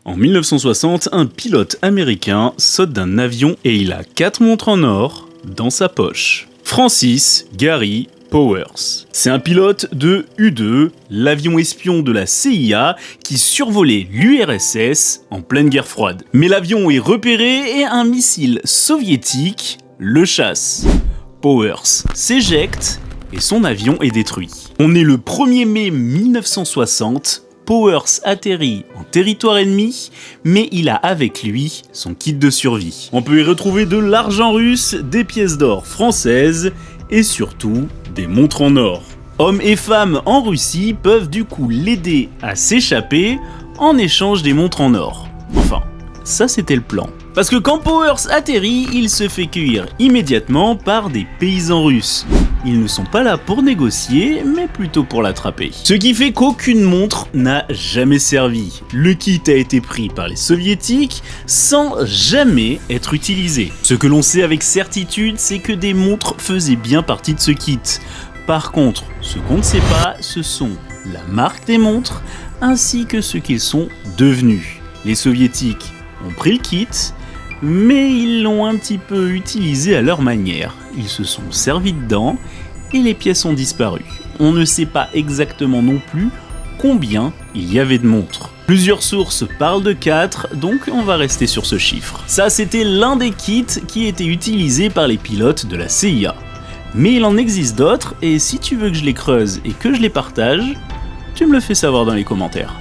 En 1960, un pilote américain saute d'un avion et il a 4 montres en or dans sa poche. Francis Gary Powers. C'est un pilote de U-2, l'avion espion de la CIA qui survolait l'URSS en pleine guerre froide. Mais l'avion est repéré et un missile soviétique le chasse. Powers s'éjecte et son avion est détruit. On est le 1er mai 1960. Powers atterrit en territoire ennemi, mais il a avec lui son kit de survie. On peut y retrouver de l'argent russe, des pièces d'or françaises et surtout des montres en or. Hommes et femmes en Russie peuvent du coup l'aider à s'échapper en échange des montres en or. Enfin, ça c'était le plan. Parce que quand Powers atterrit, il se fait cueillir immédiatement par des paysans russes. Ils ne sont pas là pour négocier, mais plutôt pour l'attraper. Ce qui fait qu'aucune montre n'a jamais servi. Le kit a été pris par les soviétiques sans jamais être utilisé. Ce que l'on sait avec certitude, c'est que des montres faisaient bien partie de ce kit. Par contre, ce qu'on ne sait pas, ce sont la marque des montres, ainsi que ce qu'ils sont devenus. Les soviétiques ont pris le kit, mais ils l'ont un petit peu utilisé à leur manière. Ils se sont servis dedans et les pièces ont disparu. On ne sait pas exactement non plus combien il y avait de montres. Plusieurs sources parlent de 4, donc on va rester sur ce chiffre. Ça, c'était l'un des kits qui était utilisé par les pilotes de la CIA. Mais il en existe d'autres, et si tu veux que je les creuse et que je les partage, tu me le fais savoir dans les commentaires.